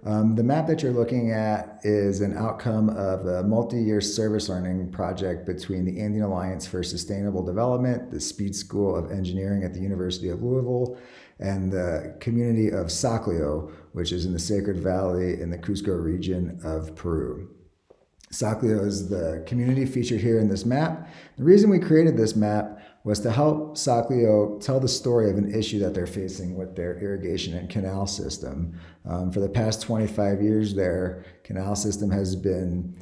The map that you're looking at is an outcome of a multi-year service learning project between the Indian Alliance for Sustainable Development, the Speed School of Engineering at the University of Louisville, and the community of Sacclio, which is in the Sacred Valley in the Cusco region of Peru. Sacclio is the community featured here in this map. The reason we created this map was to help Sacclio tell the story of an issue that they're facing with their irrigation and canal system. For the past 25 years, their canal system has been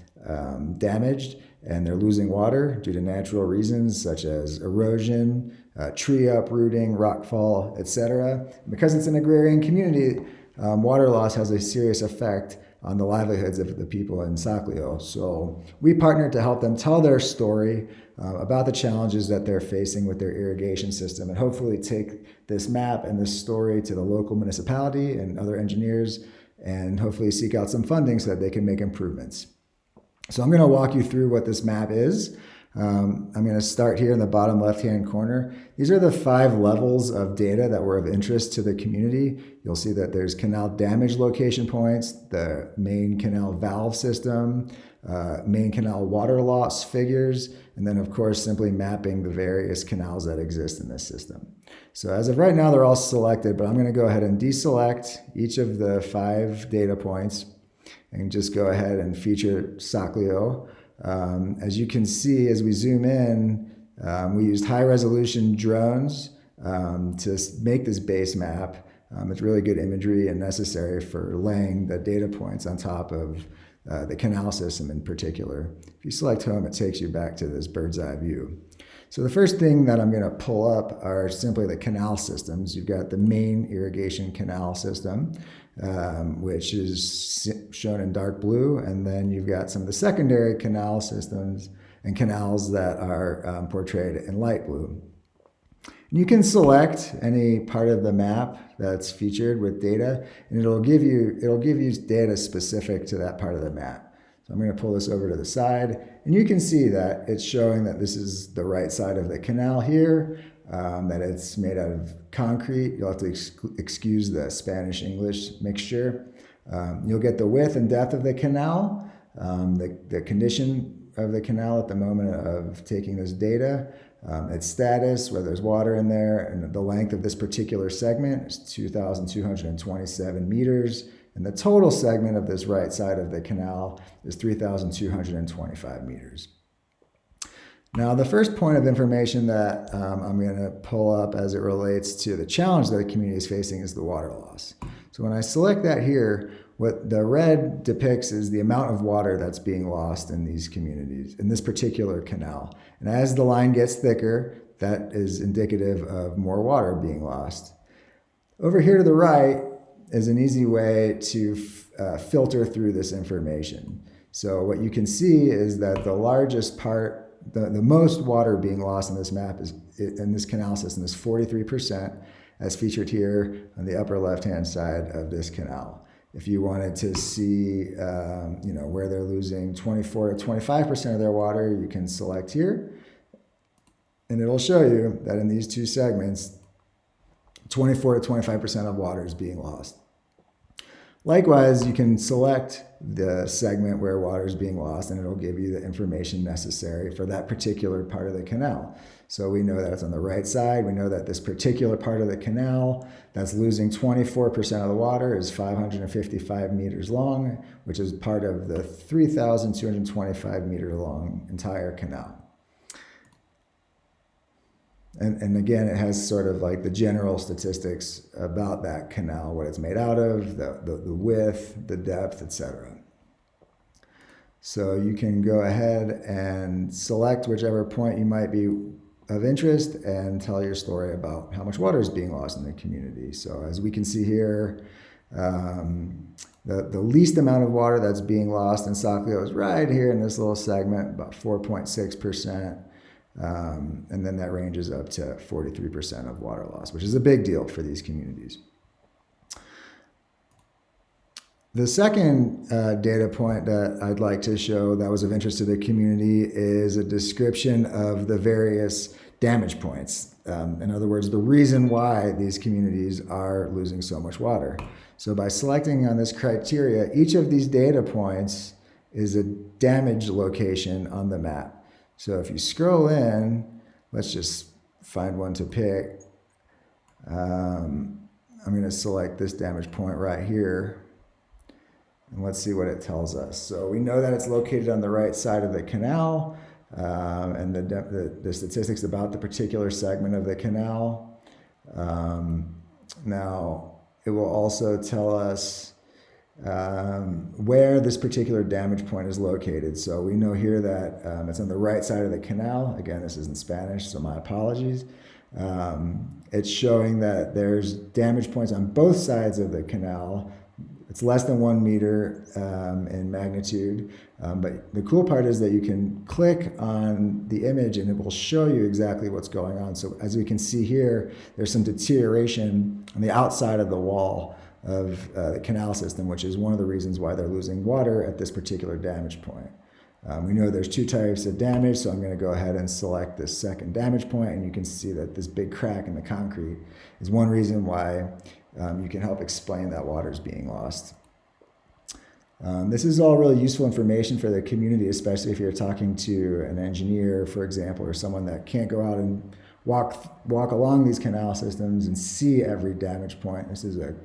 damaged, and they're losing water due to natural reasons such as erosion, tree uprooting, rockfall, etc. Because it's an agrarian community, water loss has a serious effect on the livelihoods of the people in Sacclio. So we partnered to help them tell their story about the challenges that they're facing with their irrigation system, and hopefully take this map and this story to the local municipality and other engineers, and hopefully seek out some funding so that they can make improvements. So I'm going to walk you through what this map is. I'm going to start here in the bottom left-hand corner. These are the 5 levels of data that were of interest to the community. You'll see that there's canal damage location points, the main canal valve system, main canal water loss figures, and then of course simply mapping the various canals that exist in this system. So as of right now, they're all selected, but I'm going to go ahead and deselect each of the 5 data points and just go ahead and feature Sacclio. As you can see, as we zoom in, we used high-resolution drones to make this base map. It's really good imagery and necessary for laying the data points on top of the canal system in particular. If you select home, it takes you back to this bird's eye view. So the first thing that I'm going to pull up are simply the canal systems. You've got the main irrigation canal system, which is shown in dark blue, and then you've got some of the secondary canal systems and canals that are portrayed in light blue. You can select any part of the map that's featured with data, and it'll give you data specific to that part of the map. So I'm going to pull this over to the side, and you can see that it's showing that this is the right side of the canal here, that it's made out of concrete. You'll have to excuse the Spanish-English mixture. You'll get the width and depth of the canal, the condition of the canal at the moment of taking this data, its status, whether there's water in there, and the length of this particular segment is 2,227 meters. And the total segment of this right side of the canal is 3,225 meters. Now, the first point of information that I'm going to pull up as it relates to the challenge that the community is facing is the water loss. So when I select that here, what the red depicts is the amount of water that's being lost in these communities, in this particular canal. And as the line gets thicker, that is indicative of more water being lost. Over here to the right is an easy way to filter through this information. So what you can see is that the largest part, the most water being lost in this map in this canal system is 43%, as featured here on the upper left-hand side of this canal. If you wanted to see where they're losing 24 to 25% of their water, you can select here, and it'll show you that in these 2 segments, 24 to 25% of water is being lost. Likewise, you can select the segment where water is being lost, and it'll give you the information necessary for that particular part of the canal. So we know that it's on the right side. We know that this particular part of the canal that's losing 24% of the water is 555 meters long, which is part of the 3,225 meter long entire canal. And again, it has sort of like the general statistics about that canal, what it's made out of, the width, the depth, etc. So you can go ahead and select whichever point you might be of interest and tell your story about how much water is being lost in the community. So as we can see here, the least amount of water that's being lost in Sacclio is right here in this little segment, about 4.6%. And then that ranges up to 43% of water loss, which is a big deal for these communities. The second data point that I'd like to show that was of interest to the community is a description of the various damage points. In other words, the reason why these communities are losing so much water. So by selecting on this criteria, each of these data points is a damage location on the map. So if you scroll in, let's just find one to pick. I'm going to select this damage point right here. And let's see what it tells us. So we know that it's located on the right side of the canal, and the statistics about the particular segment of the canal. Now, it will also tell us where this particular damage point is located. So we know here that it's on the right side of the canal. Again, this is in Spanish, so my apologies. It's showing that there's damage points on both sides of the canal. It's less than 1 meter in magnitude, but the cool part is that you can click on the image and it will show you exactly what's going on. So as we can see here, there's some deterioration on the outside of the wall of the canal system, which is one of the reasons why they're losing water at this particular damage point. We know there's 2 types of damage, so I'm going to go ahead and select this second damage point, and you can see that this big crack in the concrete is one reason why you can help explain that water is being lost. This is all really useful information for the community, especially if you're talking to an engineer, for example, or someone that can't go out and walk along these canal systems and see every damage point. This is a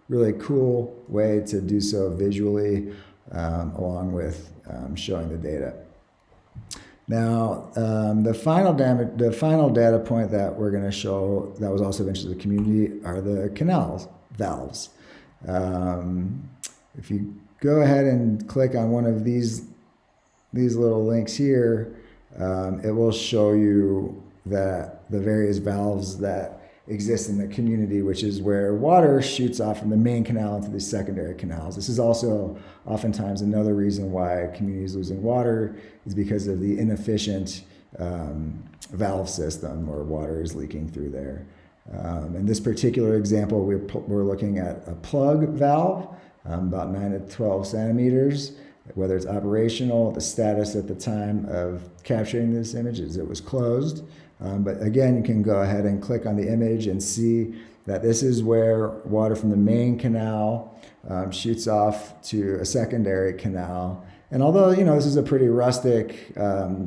really cool way to do so visually, along with showing the data. Now, the final data point that we're going to show that was also of interest to the community are the canal valves. If you go ahead and click on one of these little links here, it will show you that the various valves that exist in the community, which is where water shoots off from the main canal into these secondary canals. This is also oftentimes another reason why a community is losing water, is because of the inefficient valve system, or water is leaking through there. In this particular example, we're looking at a plug valve, about 9 to 12 centimeters. Whether it's operational, the status at the time of capturing this image is it was closed. But again, you can go ahead and click on the image and see that this is where water from the main canal shoots off to a secondary canal. And although, this is a pretty rustic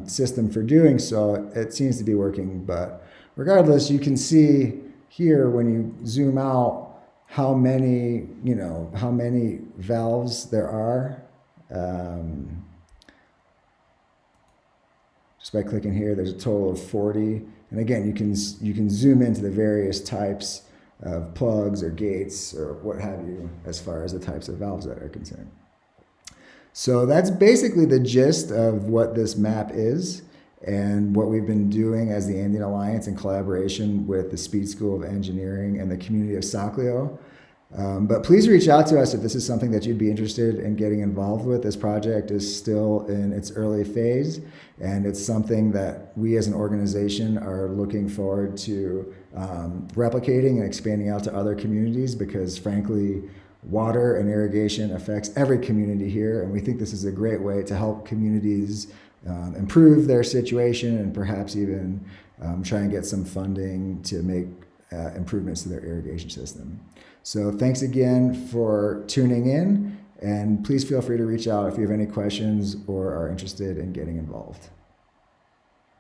system for doing so, it seems to be working. But regardless, you can see here when you zoom out how many valves there are. Just by clicking here, there's a total of 40. And again, you can zoom into the various types of plugs or gates or what have you, as far as the types of valves that are concerned. So that's basically the gist of what this map is and what we've been doing as the Andean Alliance in collaboration with the Speed School of Engineering and the community of Sacclio. But please reach out to us if this is something that you'd be interested in getting involved with. This project is still in its early phase, and it's something that we as an organization are looking forward to replicating and expanding out to other communities, because frankly, water and irrigation affects every community here, and we think this is a great way to help communities improve their situation and perhaps even try and get some funding to make improvements to their irrigation system. So thanks again for tuning in, and please feel free to reach out if you have any questions or are interested in getting involved.